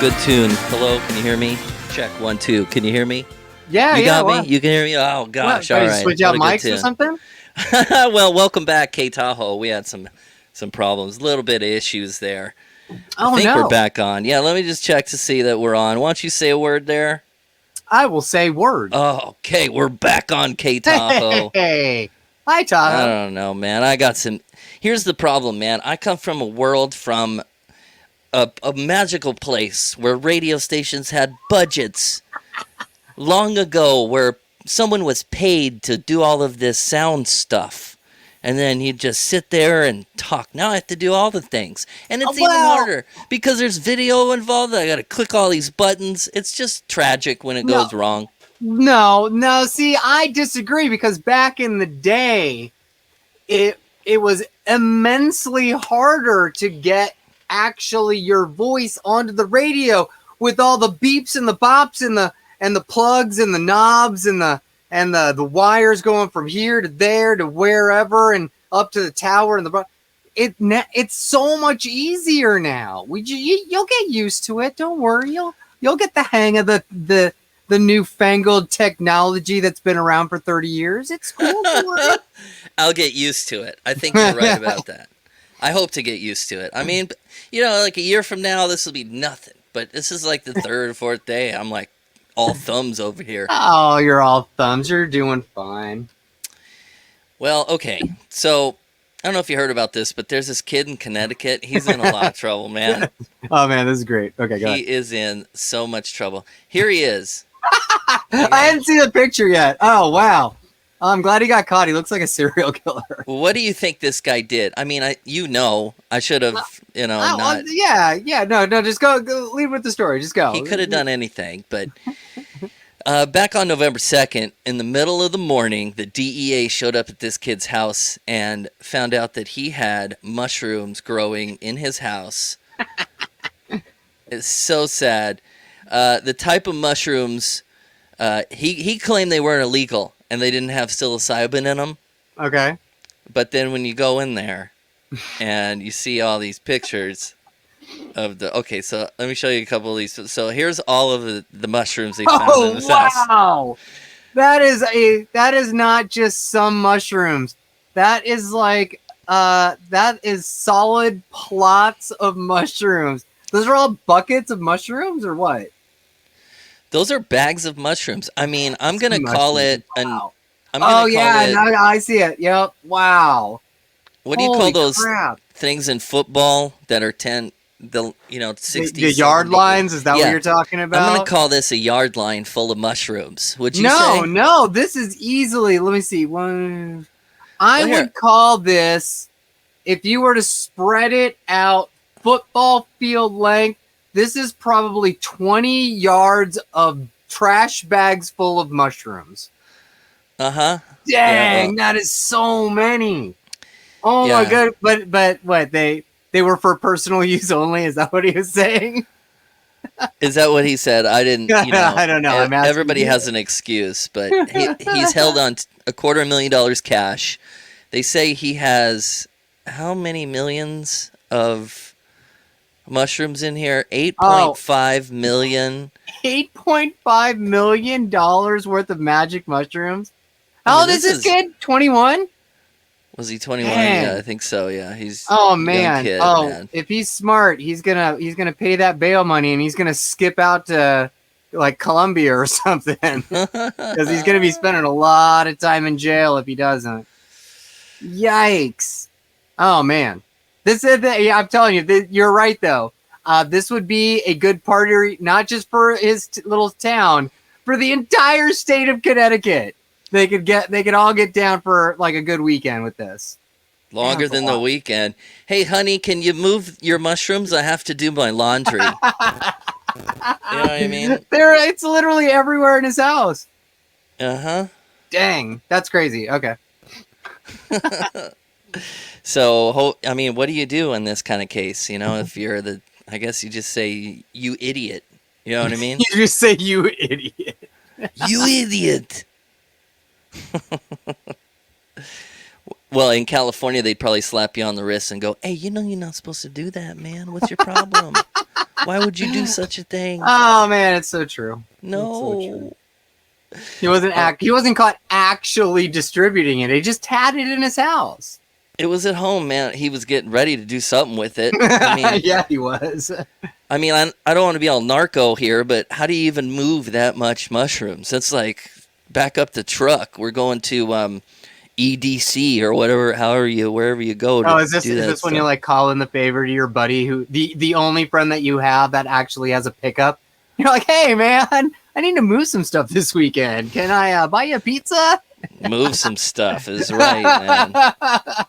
Good tune. Hello, can you hear me? Check 1 2. Can you hear me? Yeah, You got what? me? You can hear me? Oh gosh, What, all you right. switch out What a good mics or tune. something? Well, welcome back, K Tahoe. We had some problems, a little bit of issues there. I Oh think we're no. back on. Yeah, let me just check to see that we're on. Why don't you say a word there? I will say word. Oh, okay, we're back on K Tahoe. Hey. Hi, I Tahoe. don't know, man. I got some. Here's the problem, man. I come from a world from a magical place where radio stations had budgets long ago where someone was paid to do all of this sound stuff. And then you just sit there and talk. Now I have to do all the things. And it's even harder because there's video involved. I got to click all these buttons. It's just tragic when it goes wrong. No. See, I disagree because back in the day, it was immensely harder to get actually your voice onto the radio with all the beeps and the bops and the plugs and the knobs and the wires going from here to there to wherever and up to the tower and it's so much easier now. You'll get used to it. Don't worry. You'll get the hang of the newfangled technology that's been around for 30 years. It's cool. Don't worry. I'll get used to it. I think you're right about that. I hope to get used to it. I mean, like a year from now, this will be nothing. But this is like the third or fourth day. I'm like all thumbs over here. Oh, you're all thumbs. You're doing fine. Well, okay. So I don't know if you heard about this, but there's this kid in Connecticut. He's in a lot of trouble, man. Oh, man, this is great. Okay, go ahead. He is in so much trouble. Here he is. I hadn't seen the picture yet. Oh, wow. I'm glad he got caught. He looks like a serial killer. What do you think this guy did? I mean, I should have, not. Yeah. No. Just go lead with the story. Just go. He could have done anything, but back on November 2nd, in the middle of the morning, the DEA showed up at this kid's house and found out that he had mushrooms growing in his house. It's so sad. The type of mushrooms, he claimed they weren't illegal and they didn't have psilocybin in them. Okay. But then when you go in there and you see all these pictures of so let me show you a couple of these. So here's all of the mushrooms they found in this house. Wow. That is not just some mushrooms. That is that is solid plots of mushrooms. Those are all buckets of mushrooms or what? Those are bags of mushrooms. I mean, I'm going to call it wow. I see it. Yep. Wow. What do you call those things in football that are 60? The yard lines? Is that what you're talking about? I'm going to call this a yard line full of mushrooms. Would you say? No. This is easily, let me see. I would call this, if you were to spread it out football field length, this is probably 20 yards of trash bags full of mushrooms. Uh-huh. Dang, that is so many. Oh my god! But what, they were for personal use only? Is that what he was saying? Is that what he said? I didn't. I don't know. Everybody has an excuse, but he's held on $250,000 cash. They say he has how many millions of mushrooms in here? 8.5 million. $8.5 million worth of magic mushrooms. How old is this kid? 21? Was he 21? Yeah, I think so. Yeah, he's man. Young kid, man. If he's smart, he's gonna pay that bail money and he's gonna skip out to like Colombia or something because he's gonna be spending a lot of time in jail if he doesn't. Yikes! Oh man. I'm telling you, you're right though. This would be a good party, not just for his little town, for the entire state of Connecticut. They could all get down for like a good weekend with this. Longer than the weekend. Hey, honey, can you move your mushrooms? I have to do my laundry. You know what I mean? It's literally everywhere in his house. Uh-huh. Dang, that's crazy. Okay. So, I mean, what do you do in this kind of case? If you're I guess you just say, you idiot. You know what I mean? You just say, you idiot. You idiot. Well, in California, they'd probably slap you on the wrist and go, hey, you're not supposed to do that, man. What's your problem? Why would you do such a thing? Oh man, it's so true. No. It's so true. He wasn't caught actually distributing it. He just had it in his house. It was at home, man. He was getting ready to do something with it. I mean, Yeah, he was. I mean, I don't want to be all narco here, but how do you even move that much mushrooms? It's like back up the truck. We're going to EDC or wherever you go to Oh, is this do that when stuff. you like call in the favor to your buddy who the only friend that you have that actually has a pickup? You're like, hey man, I need to move some stuff this weekend. Can I buy you a pizza? Move some stuff is right, man.